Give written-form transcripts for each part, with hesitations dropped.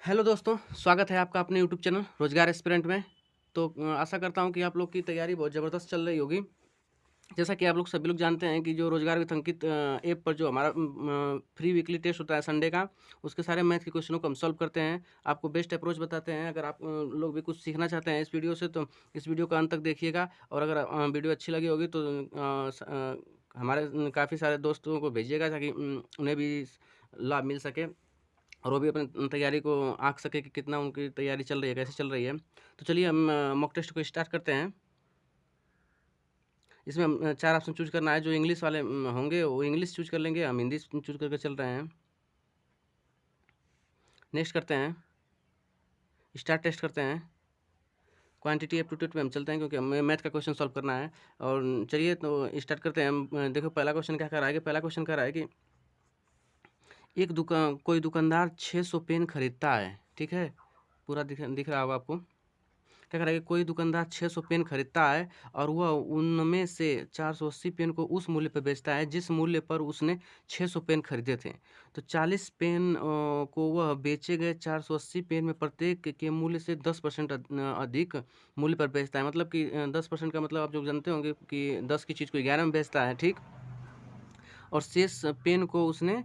Hello दोस्तों, स्वागत है आपका अपने यूट्यूब चैनल रोजगार एस्पिरेंट में। तो आशा करता हूं कि आप लोग की तैयारी बहुत ज़बरदस्त चल रही होगी। जैसा कि आप लोग सभी लोग जानते हैं कि जो रोजगार विथ अंकित ऐप पर जो हमारा फ्री वीकली टेस्ट होता है संडे का, उसके सारे मैथ के क्वेश्चनों को हम सॉल्व करते हैं, आपको बेस्ट अप्रोच बताते हैं। अगर आप लोग भी कुछ सीखना चाहते हैं इस वीडियो से तो इस वीडियो का अंत तक देखिएगा। और अगर वीडियो अच्छी लगी होगी तो हमारे काफ़ी सारे दोस्तों को भेजिएगा ताकि उन्हें भी लाभ मिल सके और वो भी अपनी तैयारी को आँक सके कि कितना उनकी तैयारी चल रही है, कैसे चल रही है। तो चलिए हम मॉक टेस्ट को स्टार्ट करते हैं। इसमें हम 4 ऑप्शन चूज़ करना है। जो इंग्लिश वाले होंगे वो इंग्लिश चूज़ कर लेंगे, हम हिंदी चूज़ करके चल रहे हैं। नेक्स्ट करते हैं, स्टार्ट टेस्ट करते हैं। क्वांटिटी एप्टीट्यूड पे हम चलते हैं क्योंकि हमें मैथ का क्वेश्चन सॉल्व करना है। और चलिए तो स्टार्ट करते हैं हम। देखो पहला क्वेश्चन क्या कर रहा है कि पहला क्वेश्चन कह रहा है कि कोई दुकानदार 600 पेन खरीदता है, ठीक है? पूरा दिख रहा होगा आपको। क्या करेगा, कोई दुकानदार 600 पेन खरीदता है और वह उनमें से 480 पेन को उस मूल्य पर बेचता है जिस मूल्य पर उसने 600 पेन खरीदे थे। तो 40 पेन को वह बेचे गए 480 पेन में प्रत्येक के मूल्य से 10% अधिक मूल्य पर बेचता है। मतलब कि 10% का मतलब आप जो जानते होंगे कि 10 की चीज़ को 11 में बेचता है, ठीक? और शेष पेन को उसने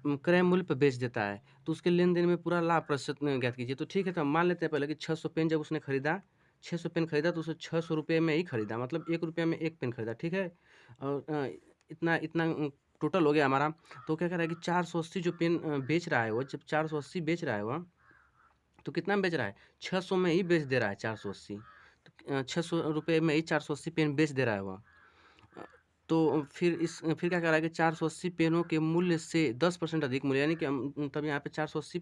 क्रय मूल्य पर बेच देता है। तो उसके लेन-देन में पूरा लाभ प्रतिशत ज्ञात कीजिए। तो ठीक है, तो हम मान लेते हैं पहले कि 600 पेन जब उसने खरीदा, 600 पेन खरीदा तो उसे ₹600 में ही खरीदा, मतलब ₹1 में 1 पेन खरीदा, ठीक है? और इतना इतना टोटल हो गया हमारा। तो क्या कह रहा है कि 480 जो पेन बेच रहा है वो, जब 480 बेच रहा है वह, तो कितना में बेच रहा है? 600 में ही बेच दे रहा है 480। तो ₹600 में ही 480 पेन बेच दे रहा है वह। तो फिर क्या कह रहा है कि 480 पेनों के मूल्य से 10% अधिक मूल्य, यानी कि हम तब यहाँ पे 480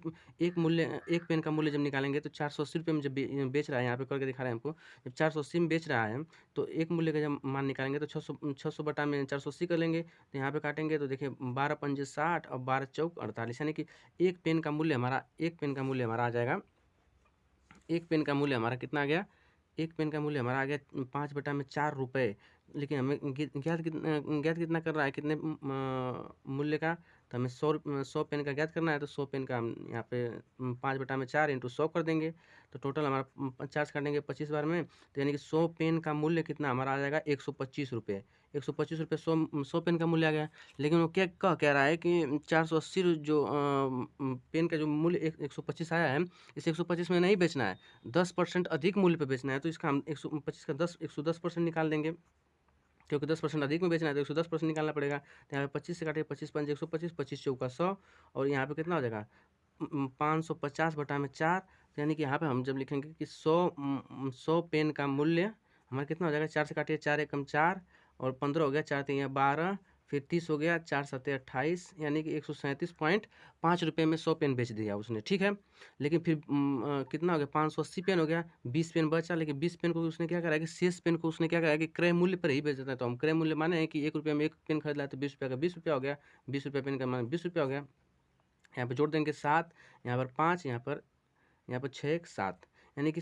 एक पेन का मूल्य जब निकालेंगे तो ₹480 में जब बेच रहा है, यहाँ पे करके दिखा रहे हैं हमको। जब 480 में बेच रहा है तो एक मूल्य का जब मान निकालेंगे तो 600 बटा में 480 कर लेंगे। तो यहाँ पे काटेंगे तो देखिए 12 पंजे 60 और 12 चौक 48, यानी कि एक पेन का मूल्य हमारा आ जाएगा। एक पेन का मूल्य हमारा कितना आ गया? एक पेन का मूल्य हमारा आ गया 5/4 रुपए। लेकिन हमें ज्ञात कितना कर रहा है, कितने मूल्य का? तो हमें 100 पेन का ज्ञात करना है। तो 100 पेन का हम यहाँ पे 5/4 इंटू 100 कर देंगे। तो टोटल हमारा 50 काटेंगे 25 बार में, तो यानी कि 100 पेन का मूल्य कितना हमारा आ जाएगा? ₹125। ₹125 100 पेन का मूल्य आ गया। लेकिन वो क्या कह रहा है कि 480 जो पेन का जो मूल्य 125 आया है, इस 125 में नहीं बेचना है, 10% अधिक मूल्य पे बेचना है। तो इसका हम 125 का 110% निकाल देंगे, क्योंकि 10% अधिक में बेचना है तो 110% निकालना पड़ेगा। तो यहाँ पे 25 से काटे, 25 पंजे 125, 25 चौका 100, और यहाँ पे कितना हो जाएगा? 550 बटा में 4। तो यानी कि यहाँ पे हम जब लिखेंगे कि 100 पेन का मूल्य हमारा कितना हो जाएगा? 4 से काटिए, 4 एकम 4 और 15 हो गया, 4 तिया 12, फिर 30 हो गया, 4 सत्ते 28, यानी कि 137.5 रुपये में 100 पेन बेच दिया उसने, ठीक है? लेकिन फिर कितना हो गया? 580 पेन हो गया, 20 पेन बचा, लेकिन 20 पेन को उसने क्या करा है कि शेष पेन को उसने क्या करा है कि क्रय मूल्य पर ही बेच देता है। तो हम क्रय मूल्य माने हैं कि ₹1 में 1 पेन खरीद लाया तो ₹20 का ₹20 हो गया, ₹20 पेन का मान ₹20 हो गया। यहाँ पे जोड़ देंगे 7, यहाँ पर 5, यहाँ पर 6 एक 7, यानी कि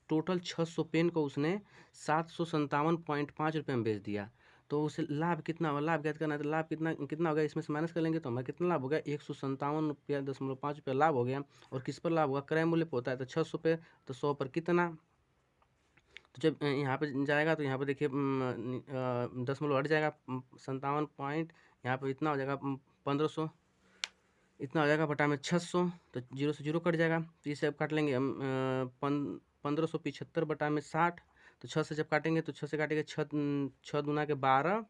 टोटल 600 पेन को उसने 757.5 रुपये में बेच दिया। तो उसे लाभ कितना हुआ? लाभ ज्ञात करना है। तो लाभ कितना कितना हो गया, इसमें से माइनस कर लेंगे तो हमारा कितना लाभ हो गया? ₹157.5 लाभ हो गया। और किस पर लाभ हुआ? क्रय मूल्य पर होता है तो 600 पे, तो 100 पर कितना? तो जब यहाँ पे जाएगा तो यहाँ पे देखिए 10 हट जाएगा, 57 पॉइंट, यहाँ पे इतना हो जाएगा 1500, इतना हो जाएगा बटा में 600। तो जीरो से जीरो कट जाएगा, तो इसे अब काट लेंगे हम 1575 बटा में 60। तो 6 से जब काटेंगे तो 6 से काटेंगे, 6 दूना के 12,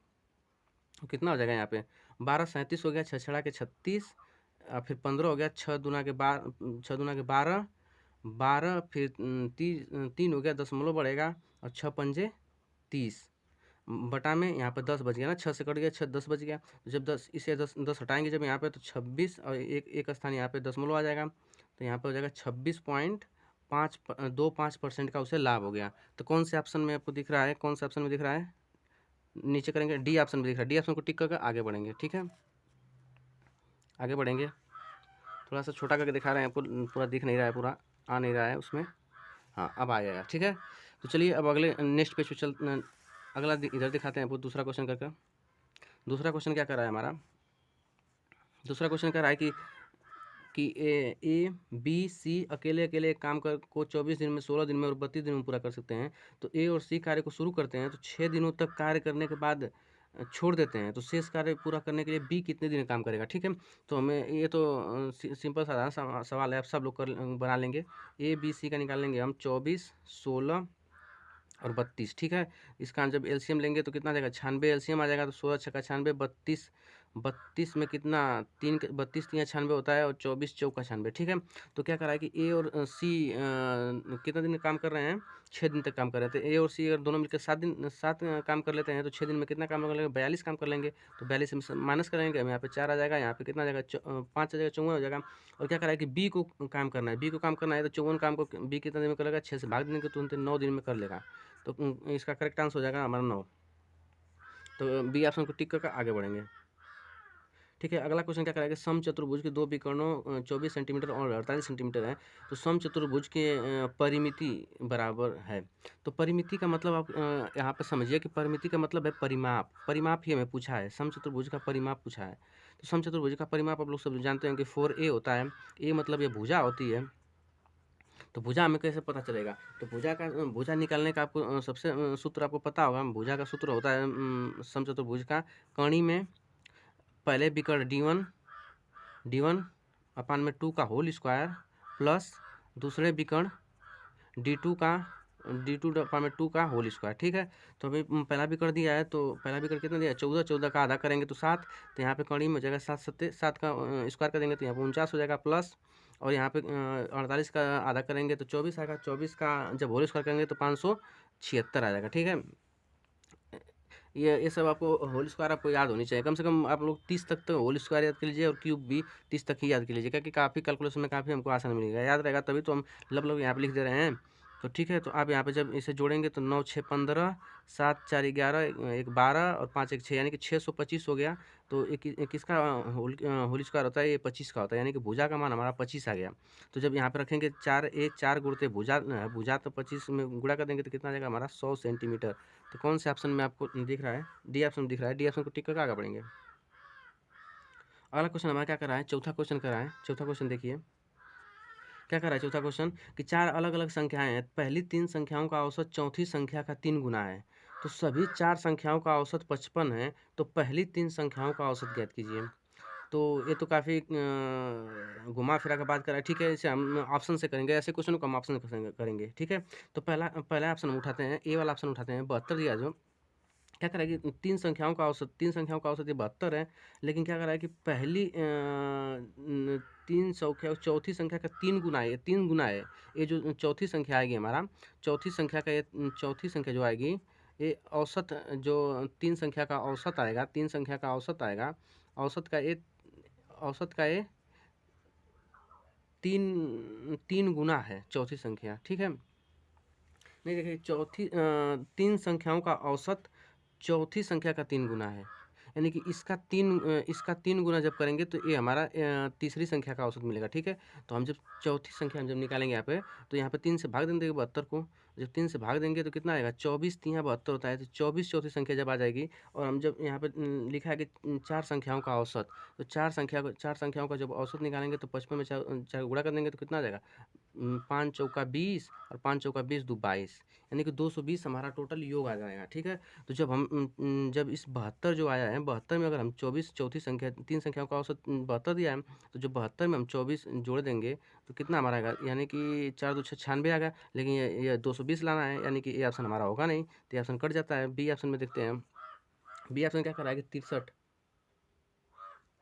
कितना हो जाएगा यहाँ पे? 12 37 हो गया, 6 छड़ा के 36, फिर 15 हो गया, 6 दूना के 12, 12 फिर 3 हो गया, दशमलव बढ़ेगा, और 6 पंजे 30 बटा में यहाँ पे 10 बच गया ना, 6 से कट गया, 6 10 बच गया। तो जब 10 इसे 10 हटाएंगे जब यहाँ पे, तो 26 और एक स्थान यहाँ पे दशमलव आ जाएगा। तो यहाँ पे हो जाएगा 26.25% का उसे लाभ हो गया। तो कौन से ऑप्शन में आपको दिख रहा है? कौन से ऑप्शन में दिख रहा है? नीचे करेंगे, डी ऑप्शन में दिख रहा है। डी ऑप्शन को टिक करके आगे बढ़ेंगे, ठीक है? आगे बढ़ेंगे, थोड़ा सा छोटा करके दिखा रहे हैं, पूरा दिख नहीं रहा है, पूरा आ नहीं रहा है उसमें। हाँ, अब आ जाएगा, ठीक है? तो चलिए अब अगले नेक्स्ट पेज पे अगला इधर दिखाते हैं आपको दूसरा क्वेश्चन करके। दूसरा क्वेश्चन क्या कर रहा है हमारा? दूसरा क्वेश्चन कह रहा है कि कि ए बी सी अकेले अकेले एक काम को 24 दिन में, 16 दिन में और 32 दिन में पूरा कर सकते हैं। तो ए और सी कार्य को शुरू करते हैं तो 6 दिनों तक कार्य करने के बाद छोड़ देते हैं। तो शेष कार्य पूरा करने के लिए बी कितने दिन काम करेगा, ठीक है। तो हमें ये तो सिंपल साधारण सवाल है, आप सब लोग बना लेंगे। ए बी सी का निकाल लेंगे हम 24, 16 और 32, ठीक है। इसका जब एलसीएम लेंगे तो कितना आ जाएगा, 96 एलसीएम आ जाएगा। तो 16 छक्का 96, 32, 32 में कितना 3, 32 3 96 होता है और 24 चौका 96, ठीक है। तो क्या करा है कि ए और सी कितना दिन काम कर रहे हैं, 6 दिन तक काम कर रहे थे। ए और सी अगर दोनों मिलकर 7 काम कर लेते हैं तो 6 दिन में कितना काम कर लेंगे, 42 काम कर लेंगे। तो 42 में माइनस करेंगे, यहाँ पे 4 आ जाएगा, यहाँ पे कितना आ जाएगा 5 आ जाएगा, 54 हो जाएगा। और क्या करा है कि बी को काम करना है, बी को काम करना है तो 54 काम को बी कितना दिन में कर लेगा, 6 से भाग देंगे तो तुरंत 9 दिन में कर लेगा। तो इसका करेक्ट आंसर हो जाएगा हमारा 9। तो बी ऑप्शन को टिक करके आगे बढ़ेंगे, ठीक है। अगला क्वेश्चन क्या करेगा, समचतुर्भुज के दो विकर्णों 24 सेंटीमीटर और 48 सेंटीमीटर है। तो समचतुर्भुज के परिमिति बराबर है। तो परिमिति का मतलब आप यहाँ पर समझिए कि परिमिति का मतलब है परिमाप। परिमाप ही हमें पूछा है, समचतुर्भुज का परिमाप पूछा है। तो समचतुर्भुज का परिमाप आप लोग सब जानते हैं कि 4a होता है। ए मतलब ये भुजा होती है। तो भुजा हमें कैसे पता चलेगा, तो भुजा निकालने का आपको सबसे सूत्र आपको पता होगा। भुजा का सूत्र होता है समचतुर्भुज का, कणी में पहले विकर्ण d1 अपान में 2 का होल स्क्वायर प्लस दूसरे विकर्ण d2 अपान में 2 का होल स्क्वायर, ठीक है। तो अभी पहला विकर्ण दिया है, तो पहला विकर्ण कितना दिया है 14, 14 का आधा करेंगे तो 7। तो यहाँ पे कणी में हो जाएगा 7 7 7 का स्क्वायर कर देंगे तो यहाँ पे 49 हो जाएगा प्लस, और यहाँ पे 48 का आधा करेंगे तो 24 आएगा। 24 का जब होल स्क्वायर करेंगे तो 576 आ जाएगा, ठीक है। ये सब आपको होल स्क्वायर आपको याद होनी चाहिए। कम से कम आप लोग 30 तक तो होल स्क्वायर याद कर लीजिए और क्यूब भी 30 तक ही याद कर लीजिए, क्योंकि काफ़ी कैलकुलेशन में काफ़ी हमको आसान मिलेगा, याद रहेगा तभी तो हम लगभग यहाँ पे लिख दे रहे हैं। तो ठीक है, तो आप यहाँ पे जब इसे जोड़ेंगे तो 9 6 15, 7 4 11, 1 12 और 5 1 6, यानी कि 625 हो गया। तो किसका होल स्क्वायर होता है, ये 25 का होता है, यानी कि भुजा का मान हमारा 25 आ गया। तो जब यहाँ पे रखेंगे 4 गुणते भुजा, भुजा तो 25 में गुणा कर देंगे तो कितना आ जाएगा हमारा 100 सेंटीमीटर। तो कौन से ऑप्शन में आपको दिख रहा है, डी ऑप्शन दिख रहा है। डी ऑप्शन को टिक करके आगे बढ़ेंगे। अगला क्वेश्चन हमारा क्या कर रहा है, चौथा क्वेश्चन कर रहा है। चौथा क्वेश्चन देखिए क्या कर रहा है। चौथा क्वेश्चन कि 4 अलग अलग संख्याएं हैं, पहली 3 संख्याओं का औसत चौथी संख्या का 3 गुना है। तो सभी 4 संख्याओं का औसत 55 है, तो पहली 3 संख्याओं का औसत ज्ञात कीजिए। तो ये तो काफ़ी घुमा फिरा के बात कर रहा है, ठीक है। इसे हम ऑप्शन से करेंगे, ऐसे क्वेश्चन को हम ऑप्शन से करेंगे, ठीक है। तो पहला ऑप्शन हम उठाते हैं, ए वाला ऑप्शन उठाते हैं। 72 दिया जो क्या करेगा कि 3 संख्याओं का औसत ये 72 है, लेकिन क्या कर रहा है कि पहली 3 संख्या चौथी संख्या का 3 गुना है, 3 गुना है। ये जो चौथी संख्या आएगी हमारा, चौथी संख्या का ये चौथी संख्या जो आएगी, ये औसत जो 3 संख्या का औसत आएगा, 3 संख्या का औसत आएगा, औसत का ये 3 गुना है चौथी संख्या, ठीक है। नहीं देखिए, 3 संख्याओं का औसत चौथी संख्या का 3 गुना है, यानी कि इसका 3 गुना जब करेंगे तो ये हमारा तीसरी संख्या का औसत मिलेगा, ठीक है। तो हम जब चौथी संख्या हम जब निकालेंगे यहाँ पे, तो यहाँ पे 3 से भाग देंगे 72 को। जब 3 से भाग देंगे तो कितना आएगा, 24 3 72 होता है। तो 24 चौथी संख्या जब आ जाएगी, और हम जब यहाँ पे लिखा है कि 4 संख्याओं का औसत, तो 4 संख्याओं का जब औसत निकालेंगे तो 55 में 4 गुणा कर देंगे तो कितना आ जाएगा, 5 चौका 20 और 5 चौका 20 2 22, यानी कि 220 हमारा टोटल योग आ जाएगा, ठीक है। तो जब इस 72 जो आया है, 72 में अगर हम 24 चौथी संख्या 3 संख्याओं का औसत 72 दिया है, तो जो 72 में हम 24 जोड़ देंगे तो कितना हमारा आएगा, यानी कि 4 2 6 96 आ गया। लेकिन ये 220 लाना है, यानी कि ये ऑप्शन हमारा होगा नहीं, तो ये ऑप्शन कट जाता है। बी ऑप्शन में देखते हैं, बी ऑप्शन क्या कराएगा 63,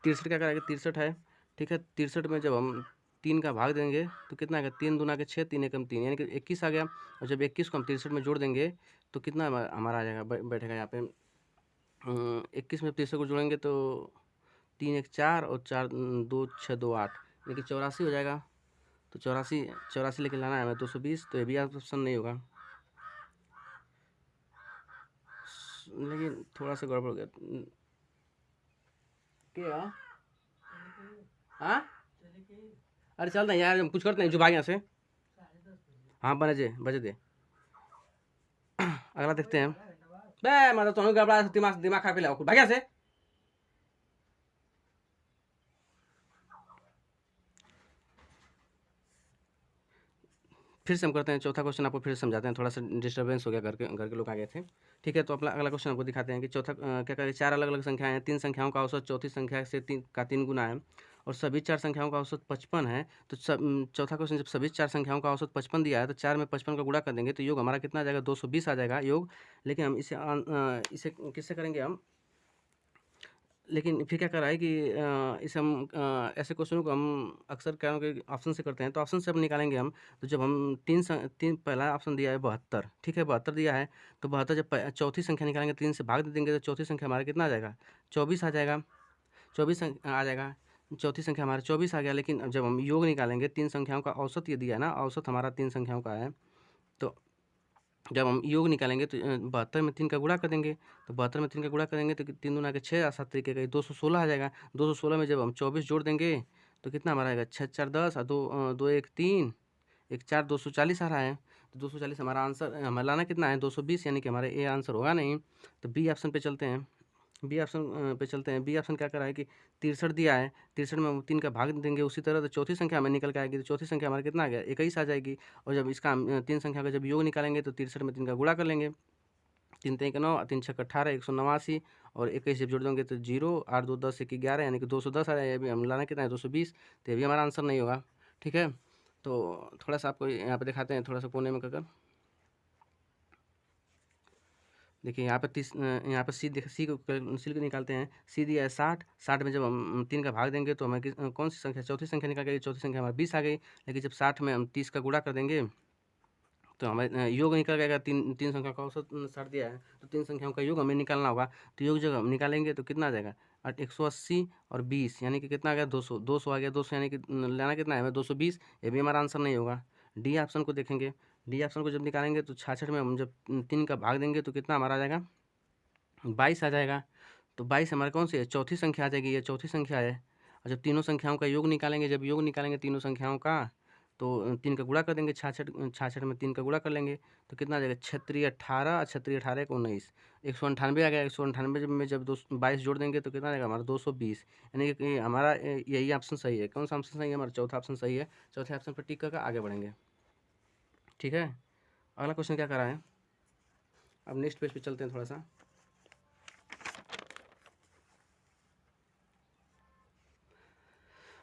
63 क्या कराएगा 63 है, ठीक है। 63 में जब हम 3 का भाग देंगे तो कितना आएगा, 3 दूना के 6 3 एकम 3, यानी कि 21 आ गया। और जब 21 को हम 63 में जोड़ देंगे तो कितना हमारा आ जाएगा, बैठेगा यहाँ पे 21 में 63 को जोड़ेंगे तो 3 1 4 और 4 2 6 2 8, यानी कि 84 हो जाएगा। तो 84 लेके लाना है हमें 220, तो ये भी ऑप्शन नहीं होगा, लेकिन थोड़ा सा गड़बड़ हो गया क्या। हाँ अरे चलते हैं यार, हम कुछ करते हैं जो भाग यहाँ से। हाँ बजे दे। अगला देखते हैं, बे मतलब तुम्हें गड़बड़ा दिमाग खा के लाओ भाग यहाँ से। फिर से हम करते हैं चौथा क्वेश्चन, आपको फिर से समझाते हैं, थोड़ा सा डिस्टर्बेंस हो गया, घर के लोग आ गए थे। ठीक है, तो अपना अगला क्वेश्चन आपको दिखाते हैं कि चौथा क्या करें, चार अलग अलग संख्याएं हैं, तीन संख्याओं का औसत चौथी संख्या से तीन गुना है और सभी चार संख्याओं का औसत 55 है। तो चौथा क्वेश्चन, जब सभी चार संख्याओं का औसत 55 दिया है तो 4 में 55 का गुणा कर देंगे तो योग हमारा कितना आ जाएगा, 220 आ जाएगा योग। लेकिन हम इसे किससे करेंगे हम, लेकिन फिर क्या करा है कि इसे हम ऐसे क्वेश्चनों को हम अक्सर क्या होगा कि ऑप्शन से करते हैं, तो ऑप्शन से अब निकालेंगे हम। तो जब हम पहला ऑप्शन दिया है 72, ठीक है 72 दिया है, तो 72 जब चौथी संख्या निकालेंगे 3 से भाग दे देंगे तो चौथी संख्या हमारा कितना आ जाएगा, 24 आ जाएगा। 24 आ जाएगा, चौथी संख्या हमारा 24 आ गया। लेकिन अब जब हम योग निकालेंगे, तीन संख्याओं का औसत ये दिया है ना, औसत हमारा तीन संख्याओं का है, तो जब हम योग निकालेंगे तो 72 में 3 का गुणा कर देंगे, तो 72 में 3 का गुणा करेंगे तो 3 दूना के 6 7 तरीके का 216 आ जाएगा। 216 में जब हम 24 जोड़ देंगे तो कितना हमारा आएगा, 6 4 10 और 2 1 3 1 4, 240 आ रहा है। तो 240 हमारा आंसर, हमें लाना कितना है, 220, यानी कि हमारे ए आंसर होगा नहीं। तो बी ऑप्शन पे चलते हैं, बी ऑप्शन पे चलते हैं। बी ऑप्शन क्या करा है कि 63 दिया है, 63 में हम 3 का भाग देंगे उसी तरह, तो चौथी संख्या हमें निकल के आएगी, तो चौथी संख्या हमारा कितना आ गया, 21 आ जाएगी। और जब इसका हम तीन संख्या का जब योग निकालेंगे तो 63 में 3 का गुणा कर लेंगे, 3 3 9, 3 6 18, 189 और 21 जब जोड़ देंगे तो 0 8 2 10 1 11, यानी कि 210 आ जाएगा। अभी हम लाना कितना है, 220, तो ये भी हमारा आंसर नहीं होगा। ठीक है, तो थोड़ा सा आपको यहाँ पे दिखाते हैं, थोड़ा सा कोने में कर देखिए यहाँ पे यहाँ पे सी को निकालते हैं। सी दिया है 60, 60 में जब हम 3 का भाग देंगे तो हमें कौन सी संख्या, चौथी संख्या निकाल गई, चौथी संख्या हमारी 20 आ गई। लेकिन जब 60 में हम 30 का गुणा कर देंगे तो हमें योग निकल जाएगा। तीन तीन संख्या का औसत 60 दिया है, तो तीन संख्याओं का योग हमें निकालना होगा। तो योग जब हम निकालेंगे तो कितना आ जाएगा, 180 और 20, यानी कि कितना आ गया, 200 200 आ गया। 200 यानी कि लेना कितना है हमें, 220। ये भी हमारा आंसर नहीं होगा। डी ऑप्शन को देखेंगे, डी ऑप्शन को जब निकालेंगे तो 66 में हम जब 3 का भाग देंगे तो कितना हमारा आ जाएगा, 22 आ जाएगा। तो 22 हमारे कौन सी है, चौथी संख्या आ जाएगी, ये चौथी संख्या है। और जब तीनों संख्याओं का योग निकालेंगे, जब योग निकालेंगे तीनों संख्याओं का, तो 3 का गुणा कर देंगे, 66 में 3 का गुणा कर लेंगे तो कितना आ जाएगा, 36 18, 36 18 को 19, 198 आ गया। 198 में जब 22 जोड़ देंगे तो कितना आ जाएगा हमारा, 220, यानी कि हमारा यही ऑप्शन सही है। कौन सा ऑप्शन सही है, हमारा चौथा ऑप्शन सही है। चौथे ऑप्शन पर टिक करके आगे बढ़ेंगे। ठीक है, अगला क्वेश्चन क्या करा है, अब नेक्स्ट पेज पे चलते हैं थोड़ा सा।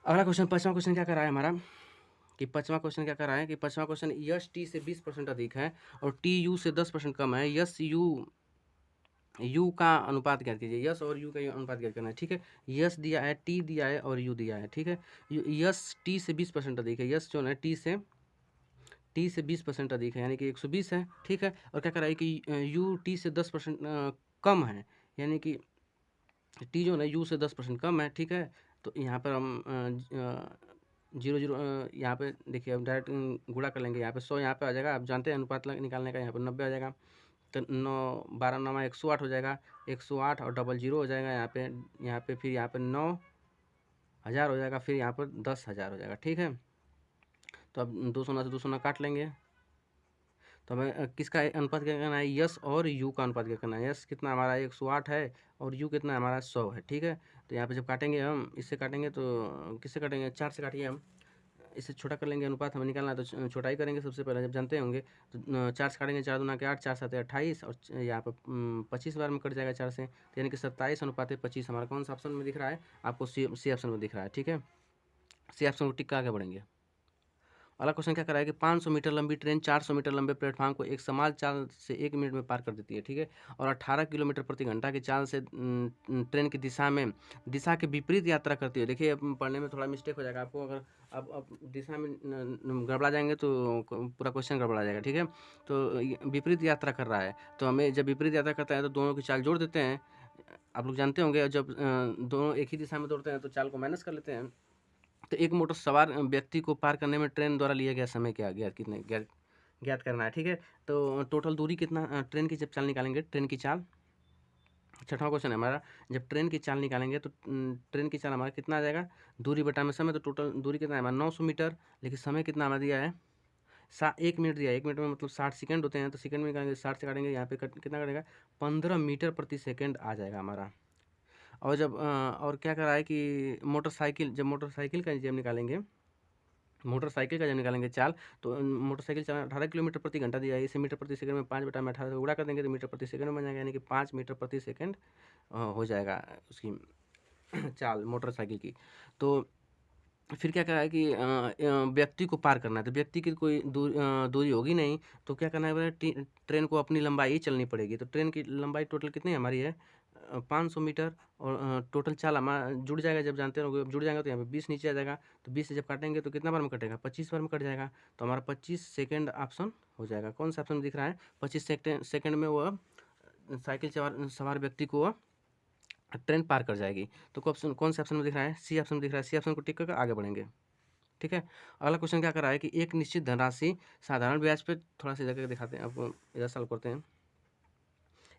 अगला क्वेश्चन, पांचवा क्वेश्चन क्या करा है हमारा, कि पांचवा क्वेश्चन क्या करा है कि पांचवा क्वेश्चन, यस टी से 20% अधिक है और टी यू से 10% कम है। यस यू का अनुपात ज्ञात कीजिए, यस और यू का अनुपात ज्ञात करना है। ठीक है, यस दिया है, टी दिया है और यू दिया है। ठीक है, यस टी से 20% अधिक है, यस जो है टी से 20% अधिक है, यानी कि 120 है। ठीक है, और क्या करा है कि यू टी से 10% कम है, यानी कि टी जो है यू से 10% कम है। ठीक है, तो यहाँ पर हम 0 यहाँ पे देखिए, अब डायरेक्ट गुणा कर लेंगे। यहाँ पे 100 यहाँ पे आ जाएगा, आप जानते हैं अनुपात निकालने का, यहाँ पर 90 आ जाएगा। तो 9 12 9 108 हो जाएगा, 108 और डबल 0 हो जाएगा यहाँ पे फिर यहाँ पे 9,000 हो जाएगा, फिर यहाँ पर 10,000 हो जाएगा। ठीक है, तो अब 200 से 200 काट लेंगे, तो हमें किसका अनुपात क्या करना है, यस और यू का अनुपात क्या करना है। यस कितना हमारा 108 है और यू कितना हमारा 100 है। ठीक है, तो यहाँ पे जब काटेंगे हम, इससे काटेंगे तो किससे काटेंगे, 4 से काटिए हम, इससे छोटा कर लेंगे। अनुपात हमें निकालना है तो छोटा ही करेंगे सबसे पहले, जब जानते होंगे तो 4 से काटेंगे, 4 दूना के 8, 4 7 28 और यहाँ पर 25 बार में कट जाएगा 4 से, तो यानी कि 27:25 हमारा कौन सा ऑप्शन में दिख रहा है, आपको सी ऑप्शन में दिख रहा है। ठीक है, सी ऑप्शन को टिक कर आगे बढ़ेंगे। अगला क्वेश्चन क्या कराया कि 500 मीटर लंबी ट्रेन 400 मीटर लंबे प्लेटफॉर्म को एक समान चाल से 1 मिनट में पार कर देती है। ठीक है, और 18 किलोमीटर प्रति घंटा की चाल से ट्रेन की दिशा के विपरीत यात्रा करती है। देखिए, पढ़ने में थोड़ा मिस्टेक हो जाएगा आपको, अगर अब दिशा में गड़बड़ा जाएंगे तो पूरा क्वेश्चन गड़बड़ा जाएगा। ठीक है, तो विपरीत यात्रा कर रहा है, तो हमें जब विपरीत यात्रा करता है तो दोनों की चाल जोड़ देते हैं। आप लोग जानते होंगे, जब दोनों एक ही दिशा में दौड़ते हैं तो चाल को माइनस कर लेते हैं। तो एक मोटर सवार व्यक्ति को पार करने में ट्रेन द्वारा लिया गया समय क्या ज्ञात करना है। ठीक है, तो टोटल दूरी कितना, ट्रेन की जब चाल निकालेंगे, ट्रेन की चाल, छठवां क्वेश्चन है हमारा, जब ट्रेन की चाल निकालेंगे तो ट्रेन की चाल हमारा कितना आ जाएगा, दूरी बटा में समय, तो टोटल दूरी कितना है हमारा 900 मीटर, लेकिन समय कितना हमारा दिया है, 1 मिनट दिया है। 1 मिनट में मतलब 60 सेकंड होते हैं, तो सेकंड में निकालेंगे, 60 से काटेंगे, यहाँ पे कितना कटेगा, 15 मीटर प्रति सेकंड आ जाएगा हमारा। और जब और क्या करा है कि जब मोटरसाइकिल का जब निकालेंगे मोटरसाइकिल का जब निकालेंगे चाल, तो मोटरसाइकिल चलाना 18 किलोमीटर प्रति घंटा दिया है, इसे मीटर प्रति सेकंड में 5/18 से गुणा कर देंगे तो मीटर प्रति सेकंड में बन जाएगा, यानी कि 5 मीटर प्रति सेकंड हो जाएगा उसकी चाल मोटरसाइकिल की। तो फिर क्या कहा है कि व्यक्ति को पार करना है, तो व्यक्ति की कोई दूरी होगी नहीं, तो क्या करना है बोले, ट्रेन को अपनी लंबाई ही चलनी पड़ेगी। तो ट्रेन की लंबाई टोटल कितनी हमारी है, 500 मीटर, और टोटल चाल हमारा जुड़ जाएगा, जब जानते रहोगे जुड़ जाएगा तो यहाँ पे 20 नीचे आ जाएगा, तो 20 से जब काटेंगे तो कितना बार में कटेगा, 25 बार में कट जाएगा। तो हमारा 25 सेकेंड ऑप्शन हो जाएगा। कौन सा ऑप्शन दिख रहा है, 25 सेकेंड में वह साइकिल सवार व्यक्ति को ट्रेन पार कर जाएगी। तो कौन से ऑप्शन में दिख रहा है, सी ऑप्शन में दिख रहा है। सी ऑप्शन को टिक करके आगे बढ़ेंगे। ठीक है, अगला क्वेश्चन क्या कर रहा है कि एक निश्चित धनराशि साधारण ब्याज पे, थोड़ा सा जगह दिखाते हैं आपको, इधर सॉल्व करते हैं।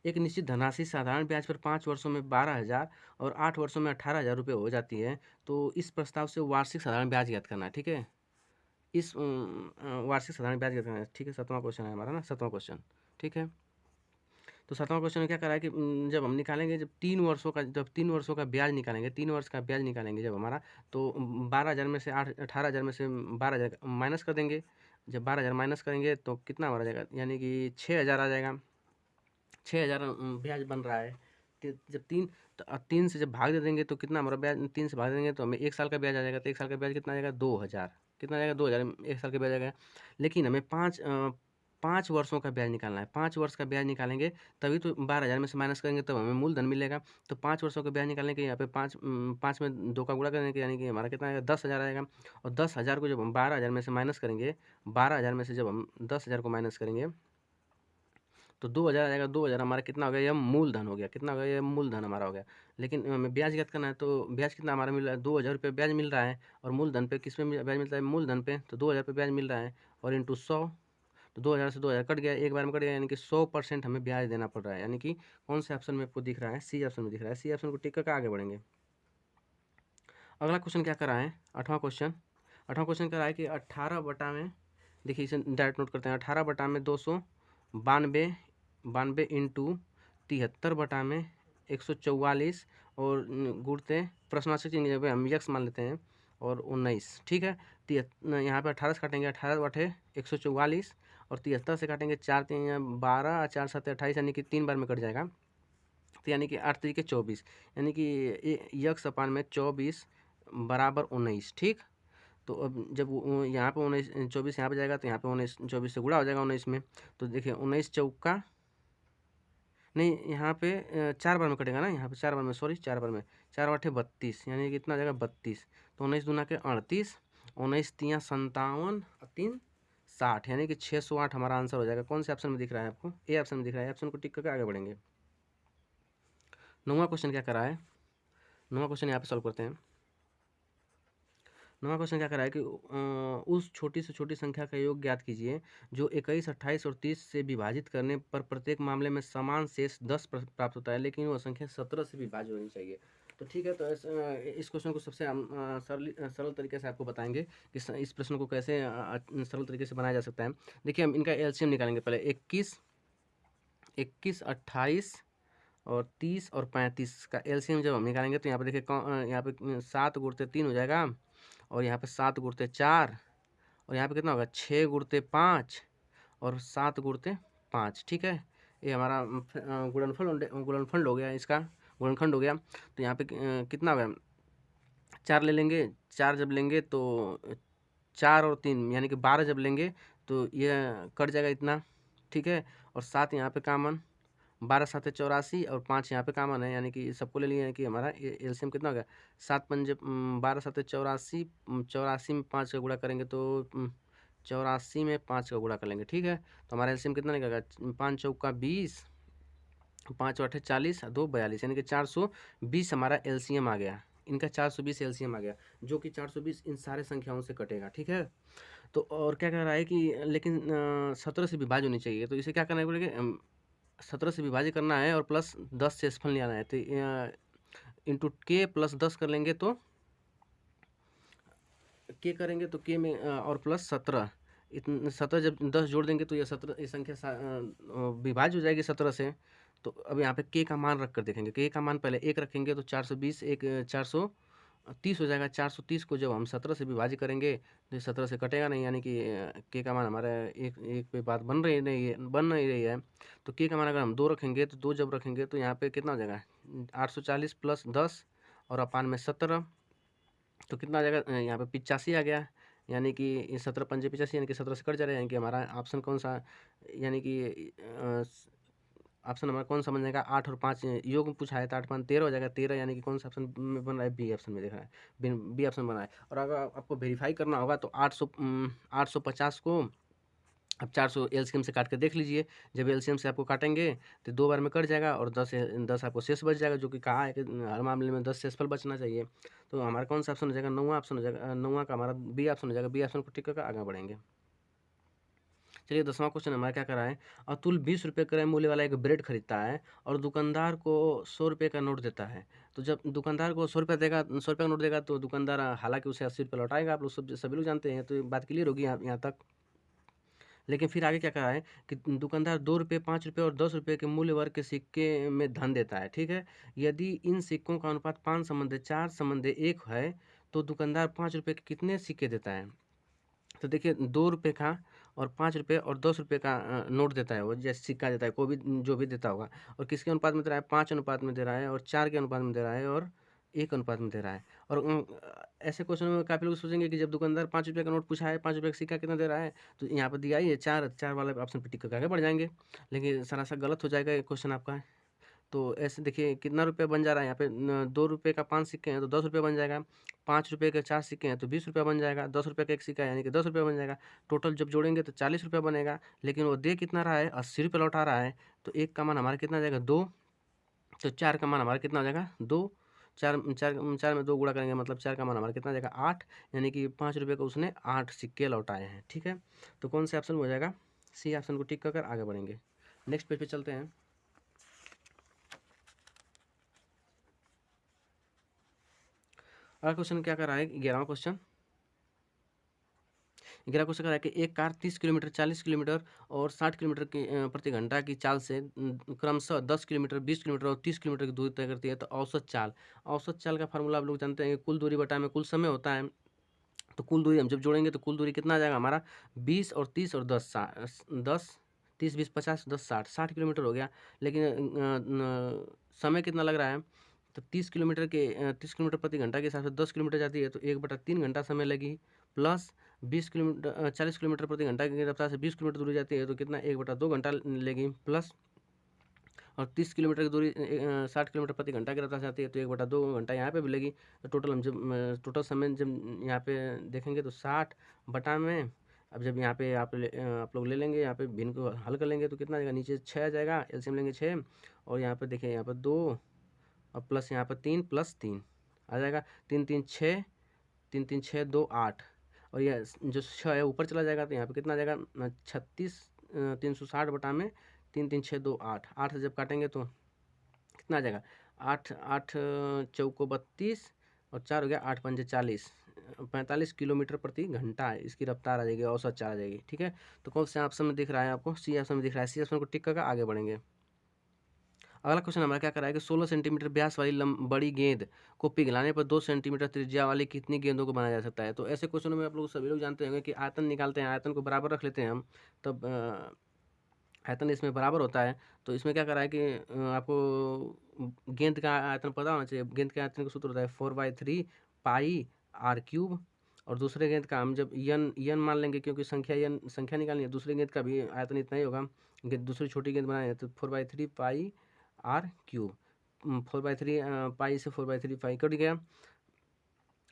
एक निश्चित धनराशि साधारण ब्याज पर 5 वर्षों में 12,000 और 8 वर्षों में 18,000 रुपये हो जाती है। तो इस प्रस्ताव से वार्षिक साधारण ब्याज ज्ञात करना है। ठीक है, इस वार्षिक साधारण ब्याज ज्ञात करना है। ठीक है, 7वां क्वेश्चन है हमारा ना, 7वां क्वेश्चन। ठीक है, तो 7वां क्वेश्चन में क्या करा है कि जब हम निकालेंगे, जब 3 वर्षों का ब्याज निकालेंगे, 3 वर्ष का ब्याज निकालेंगे जब हमारा, तो 12,000 में से 18,000 में से 12,000 माइनस कर देंगे। जब 12,000 माइनस करेंगे तो कितना हमारा जाएगा, यानी कि 6,000 आ जाएगा। 6,000 ब्याज बन रहा है। जब 3 से जब भाग दे देंगे तो कितना हमारा ब्याज, 3 से भाग देंगे तो हमें 1 साल का ब्याज आ जाएगा। तो 1 साल का ब्याज कितना आ जाएगा, 2,000। कितना आ जाएगा, 2,000 1 साल का ब्याज आ जाएगा। लेकिन हमें 5 वर्षों का ब्याज निकालना है। 5 वर्ष का ब्याज निकालेंगे तभी तो 12,000 में से माइनस करेंगे तब हमें मूलधन मिलेगा। तो 5 वर्षों का ब्याज निकालने के यहाँ पे 5 में 2 का गुणा करने के, यानी कि हमारा कितना आएगा, 10,000 आएगा। और 10,000 को जब हम 12,000 में से माइनस करेंगे, 12,000 में से जब हम 10,000 को माइनस करेंगे तो 2,000 आ जाएगा। 2,000 हमारा कितना हो गया, यह मूलधन हो गया। कितना हो गया, यह मूलधन हमारा हो गया। लेकिन हमें ब्याज ज्ञात करना है, तो ब्याज कितना हमारा मिल रहा है, 2,000 रुपये ब्याज मिल रहा है। और मूलधन पे किस पे ब्याज मिलता है, मूलधन पे, तो 2,000 रुपये ब्याज मिल रहा है और इंटू 100, तो 2,000 से 2,000 कट गया, एक बार में कट गया, यानी कि 100% हमें ब्याज देना पड़ रहा है। यानी कि कौन से ऑप्शन में आपको दिख रहा है, सी ऑप्शन में दिख रहा है। सी ऑप्शन को टिक करके आगे बढ़ेंगे। अगला क्वेश्चन क्या करा है, 8वां क्वेश्चन। 8वां क्वेश्चन करा है कि 18 बटा में, देखिए इसे डायरेक्ट नोट करते हैं, 18 बटा में 292 इंटू 73 बटा में 144 और गुणते प्रश्नवाचक चिन्ह की जगह हम यक्स मान लेते हैं और 19। ठीक है, यहाँ पे 18 से काटेंगे, 18 बटे 144 और 73 से काटेंगे, 4 3 12 4 7 28, यानी कि 3 बार में कट जाएगा। तो यानी कि 8 3 24, यानी कि यक्स अपान में 24 बराबर 19। ठीक, तो अब जब यहाँ पे 19 24 यहाँ पे जाएगा तो यहाँ पे 19 24 से गुणा हो जाएगा 19 में। तो देखिए 19 चौका, नहीं यहाँ पे 4 बार में कटेगा ना, यहाँ पे 4 बार में, सॉरी 4 बार में, 4 आठे 32, यानी कि कितना हो जाएगा 32। तो 19 दूना के 38, 19 तियाँ 57 और 3 60, यानी कि 608 हमारा आंसर हो जाएगा। कौन से ऑप्शन में दिख रहा है आपको, ए ऑप्शन में दिख रहा है। ऑप्शन को टिक करके आगे बढ़ेंगे। 9वां क्वेश्चन क्या करा है, 9वां क्वेश्चन यहाँ पे सॉल्व करते हैं। 9वां क्वेश्चन क्या करा है कि उस छोटी से छोटी संख्या का योग ज्ञात कीजिए जो 21, 28 और 30 से विभाजित करने पर प्रत्येक मामले में समान शेष 10 प्राप्त होता है, लेकिन वह संख्या 17 से विभाज्य होनी चाहिए। तो ठीक है, तो इस क्वेश्चन को सबसे सरल तरीके से आपको बताएंगे कि इस प्रश्न को कैसे सरल तरीके से बनाया जा सकता है। देखिए हम इनका एलसीएम निकालेंगे पहले। 21, 28 और 30 और 35 का एलसीएम जब हम निकालेंगे तो यहाँ पे देखिए यहाँ पे 7 गुणते 3 हो जाएगा, और यहाँ पे 7 गुणते 4, और यहाँ पे कितना होगा 6 गुणते 5 और 7 गुणते 5। ठीक है, ये हमारा गुणनफल हो गया, इसका गुणनखंड हो गया। तो यहाँ पे कितना होगा, 4 ले लेंगे, 4 जब लेंगे तो 4 और 3 यानी कि 12 जब लेंगे तो ये कट जाएगा इतना। ठीक है, और 7 यहाँ पे कामन, 12 7 84 और 5 यहाँ पे कामन है, यानी कि सबको ले लिया है कि हमारा एलसीएम कितना हो गया, 7 पंजे 12 7 84, 84 में 5 का गुणा करेंगे तो 84 में 5 का गुणा कर लेंगे। ठीक है, तो हमारा एलसीएम कितना निकलेगा, 5 चौका 20, 5 आठे 40, 2 42, यानी कि 420 हमारा एलसीएम आ गया। इनका 420 एलसीएम आ गया, जो कि 420 इन सारे संख्याओं से कटेगा। ठीक है, तो और क्या कह रहा है कि लेकिन 17 से विभाज्य होनी चाहिए, तो इसे क्या करना है बोलेंगे, 17 से विभाजित करना है और प्लस 10 से शेषफल ले आना है। तो इंटू के प्लस 10 कर लेंगे तो के करेंगे तो के में और प्लस 17, इतने 17 जब 10 जोड़ देंगे तो ये 17 ये संख्या विभाज्य हो जाएगी 17 से। तो अब यहाँ पे के का मान रख कर देखेंगे, के का मान पहले 1 रखेंगे तो 420, एक 400 30 हो जाएगा। 430 को जब हम 17 से विभाजित करेंगे तो ये 17 से कटेगा नहीं, यानी कि के का मान हमारा एक एक पे बात बन नहीं रही है। तो के का मान अगर हम 2 रखेंगे तो 2 जब रखेंगे तो यहाँ पे कितना हो जाएगा 840 प्लस 10 और अपान में 17, तो कितना आ जाएगा यहाँ पे 85 आ गया। यानी कि 17 पंजे 85, यानी कि 17 से कट जा रहा है, यानी कि हमारा ऑप्शन कौन सा, यानी कि ऑप्शन हमारा कौन सा बन जाएगा 8 और 5 योग में पूछा है तो 8 5 13 हो जाएगा 13, यानी कि कौन सा ऑप्शन में बन रहा है, बी ऑप्शन में देख रहा है, बी ऑप्शन बना है। और अगर आपको वेरीफाई करना होगा तो 850 को अब 400 एलसीएम से काट के देख लीजिए। जब एलसीएम से आपको काटेंगे तो 2 बार में कट जाएगा और 10 आपको शेष बच जाएगा, जो कि कहा है कि हर मामले में 10 शेषफल बचना चाहिए। तो हमारा कौन सा ऑप्शन हो जाएगा, 9वां ऑप्शन हो जाएगा, 9वां का हमारा बी ऑप्शन हो जाएगा। बी ऑप्शन को टिक करके आगे बढ़ेंगे। चलिए 10वां क्वेश्चन हमारा क्या कर रहा है, अतुल 20 रुपये क्रय मूल्य वाला एक ब्रेड खरीदता है और दुकानदार को 100 रुपये का नोट देता है। तो जब दुकानदार को 100 रुपये देगा, 100 रुपये का नोट देगा तो दुकानदार हालांकि उसे 80 रुपये लौटाएगा। आप लोग सभी लोग जानते हैं, तो ये बात क्लियर होगी यहाँ तक। लेकिन फिर आगे क्या कहा है कि दुकानदार 2 रुपये 5 रुपये और 10 रुपये के मूल्य वर्ग के सिक्के में धन देता है। ठीक है, यदि इन सिक्कों का अनुपात 5:4:1 है तो दुकानदार 5 रुपये के कितने सिक्के देता है। तो देखिए 2 रुपये का और 5 रुपये और 10 रुपये का नोट देता है, वो जैसे सिक्का देता है, कोई भी जो भी देता होगा, और किसके अनुपात में दे रहा है, 5 अनुपात में दे रहा है और 4 के अनुपात में दे रहा है और 1 अनुपात में दे रहा है। और ऐसे क्वेश्चन में काफ़ी लोग सोचेंगे कि जब दुकानदार 5 रुपये का नोट पूछा है, 5 रुपये का सिक्का कितना दे रहा है, तो यहाँ पर दिया ही है 4, 4 वाले ऑप्शन पर टिक करके आगे बढ़ जाएंगे। लेकिन सरासर गलत हो जाएगा ये क्वेश्चन आपका। तो ऐसे देखिए कितना रुपये बन जा रहा है यहाँ पे, 2 रुपये का 5 सिक्के हैं तो 10 रुपये बन जाएगा, 5 रुपये के 4 सिक्के हैं तो 20 रुपये बन जाएगा, 10 रुपये का एक सिक्का है यानी कि 10 रुपये बन जाएगा। टोटल जब जोड़ेंगे तो 40 रुपये बनेगा। लेकिन वो दे कितना रहा है, 80 रुपये लौटा रहा है। तो एक का मान हमारा कितना आ जाएगा 2, तो 4 का मान हमारा कितना हो जाएगा 2, 4 4 4 में 2 गुणा करेंगे, मतलब 4 का मान हमारा कितना आ जाएगा 8, यानी कि 5 रुपये का उसने 8 सिक्के लौटाए हैं। ठीक है, तो कौन से ऑप्शन हो जाएगा, सी ऑप्शन को टिक कर आगे बढ़ेंगे। नेक्स्ट पेज पे चलते हैं। अगला क्वेश्चन क्या कर रहा है, 11वां क्वेश्चन। 11 क्वेश्चन कर रहा है कि एक कार 30 किलोमीटर, 40 किलोमीटर और 60 किलोमीटर की प्रति घंटा की चाल से क्रमशः 10 किलोमीटर, 20 किलोमीटर और 30 किलोमीटर की दूरी तय करती है। तो औसत चाल का फार्मूला आप लोग जानते हैं कि कुल दूरी बटा में कुल समय होता है। तो कुल दूरी हम जब जोड़ेंगे तो कुल दूरी कितना आ जाएगा हमारा 20 और 30 और 10 10 30 20 50 10 60 किलोमीटर हो गया। लेकिन समय कितना लग रहा है, तो 30 किलोमीटर प्रति घंटा के हिसाब से 10 किलोमीटर जाती है तो 1/3 घंटा समय लगी, प्लस 20 किलोमीटर 40 किलोमीटर प्रति घंटा की रफ्तार से 20 किलोमीटर दूरी जाती है तो कितना 1/2 घंटा लेगी, प्लस और 30 किलोमीटर की दूरी 60 किलोमीटर प्रति घंटा की रफ्तार से आती है तो 1/2 घंटा यहाँ पे भी लगी। तो टोटल हम जब टोटल समय जब यहाँ पे देखेंगे तो 60 बटा में, अब जब यहाँ पे आप लोग ले लेंगे, यहाँ पे भिन्न को हल कर लेंगे तो कितना आ जाएगा, नीचे 6 आ जाएगा, एलसीएम लेंगे 6, और यहाँ पे देखिए यहाँ पर 2 और प्लस यहाँ पर 3 प्लस 3 आ जाएगा, 3 3 6, 3 3 6 2 8, और यह जो 6 है ऊपर चला जाएगा तो यहाँ पे कितना आ जाएगा 36 360 बटा में 3 3 6 2 8, 8 से जब काटेंगे तो कितना आ जाएगा 8 8 चौको 32 और 4 हो गया 8 पंजे 40, 45 किलोमीटर प्रति घंटा इसकी रफ्तार आ जाएगी, औसत चाल आ जाएगी। ठीक है, तो कौन से ऑप्शन में दिख रहा है आपको, सी ऑप्शन में दिख रहा है, सी ऑप्शन को टिक करके आगे बढ़ेंगे। अगला क्वेश्चन हमारा क्या कर रहा है कि 16 सेंटीमीटर व्यास वाली बड़ी गेंद को पिघलाने पर 2 सेंटीमीटर त्रिज्या वाली कितनी गेंदों को बनाया जा सकता है। तो ऐसे क्वेश्चनों में आप लोग सभी लोग जानते होंगे कि आयतन निकालते हैं, आयतन को बराबर रख लेते हैं हम, तब आयतन इसमें बराबर होता है। तो इसमें क्या कर रहा है कि आपको गेंद का आयतन पता होना चाहिए। गेंद के आयतन का सूत्र होता है 4/3 पाई आर क्यूब, और दूसरे गेंद का हम जब यन मान लेंगे क्योंकि संख्या निकालनी है, दूसरे गेंद का भी आयतन इतना ही होगा। दूसरी छोटी गेंद बनाए तो 4/3 पाई आर क्यूब, 4/3 पाई से 4/3 पाई कट गया।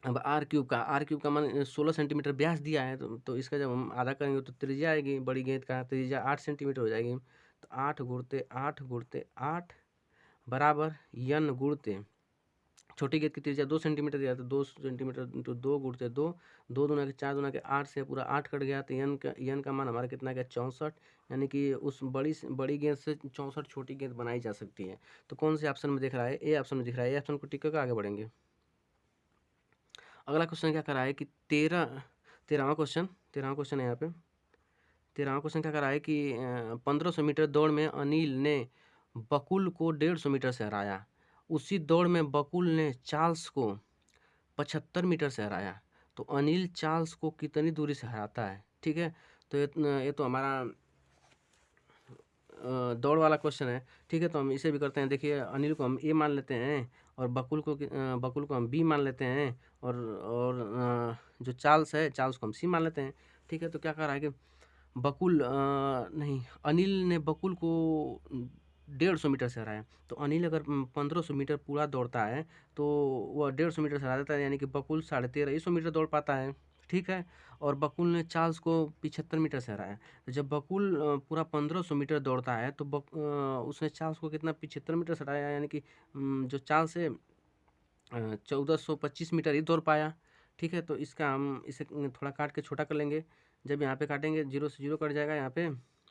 अब आर क्यूब का मान 16 सेंटीमीटर व्यास दिया है, तो इसका जब हम आधा करेंगे तो त्रिज्या आएगी, बड़ी गेंद का त्रिज्या 8 सेंटीमीटर हो जाएगी। तो 8 गुणते 8 गुणते 8 बराबर यन गुणते छोटी गेंद की त्रिज्या 2 सेंटीमीटर दिया, तो 2 सेंटीमीटर तो 2 गुणते 2, 2 दूना के 4 दूना के 8 से पूरा 8 कट गया। तो यन का मान हमारा कितना गया 64, यानी कि उस बड़ी गेंद से 64 छोटी गेंद बनाई जा सकती है। तो कौन से ऑप्शन में दिख रहा है, ए ऑप्शन में दिख रहा है, ए ऑप्शन को टिक करके आगे बढ़ेंगे। अगला क्वेश्चन क्या कर रहा है कि 13वां क्वेश्चन है यहाँ पे। 13वां क्वेश्चन क्या कर रहा है कि 1500 मीटर दौड़ में अनिल ने बकुल को 150 मीटर से हराया। उसी दौड़ में बकुल ने चार्ल्स को 75 मीटर से हराया, तो अनिल चार्ल्स को कितनी दूरी से हराता है। ठीक है, तो ये तो हमारा दौड़ वाला क्वेश्चन है। ठीक है, तो हम इसे भी करते हैं। देखिए, अनिल को हम ए मान लेते हैं और बकुल को हम बी मान लेते हैं, जो चार्ल्स है, चार्ल्स को हम सी मान लेते हैं। ठीक है, तो क्या कह रहा है कि नहीं, अनिल ने बकुल को 150 मीटर से हराया। तो अनिल अगर 1500 मीटर पूरा दौड़ता है तो वह 150 मीटर से हरा देता है, यानी कि बकुल 1350 मीटर दौड़ पाता है। ठीक है, और बकुल ने चार्ल्स को 75 मीटर से हराया। तो जब बकुल पूरा 1500 मीटर दौड़ता है तो उसने चार्ल्स को कितना 75 मीटर से हराया, यानी कि जो चार्ल्स है 1425 मीटर ही दौड़ पाया। ठीक है, तो इसका हम इसे थोड़ा काट के छोटा कर लेंगे। जब यहाँ पे काटेंगे 0 से 0 कट जाएगा यहाँ पे,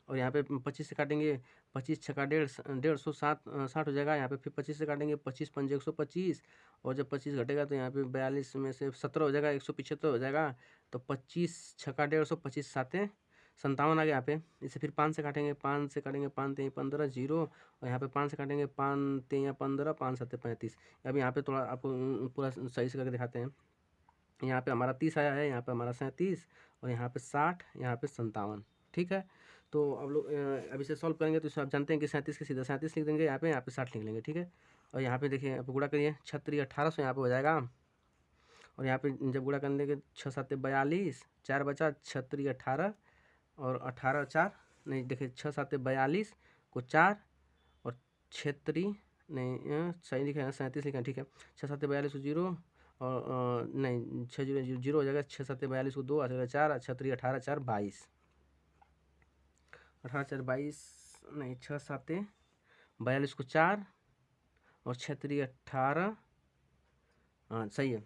और यहाँ पे 25 से काटेंगे, 25 छक्का 150 हो जाएगा। यहाँ पे फिर 25 से काटेंगे, 25 पंजे 125, और जब 25 घटेगा तो यहाँ पे 42 में से 17 हो जाएगा, 175 हो जाएगा। तो 25 छक्का 150, 25 साते 57 आ गया यहाँ पे। इसे फिर 5 से काटेंगे, 5 से काटेंगे, 5 3 15 0, और यहाँ पे 5 से काटेंगे, 5 3 15, 5 7 35। अब यहाँ पे थोड़ा आपको पूरा सही से करके दिखाते हैं। यहाँ पे हमारा 30 आया है, यहाँ पे हमारा 37, और यहाँ पे 60, यहाँ पे 57। ठीक है, तो अब लोग अब इसे सॉल्व करेंगे तो आप जानते हैं कि 37 के सीधा 37 लिख देंगे, यहाँ पे 60 लिख लेंगे। ठीक है, और यहाँ पे देखिए, आप गुणा करिए, 36 1800 यहाँ पे हो जाएगा, और यहाँ पे जब गुणा करने के 6 7 42, 4 बचा, 36 18, और 18 4, नहीं देखिए 6 7 42 को 4, और 36 नहीं सही लिखा है, 37 लिखा है। ठीक है, 6 7 42 को 0, और नहीं 6 0 0 हो जाएगा, 6 7 42 को 2 आ जाएगा 4, 36 18 4 22, 18 4 22, नहीं 6 7 42 को 4, और 36 18, हाँ सही है,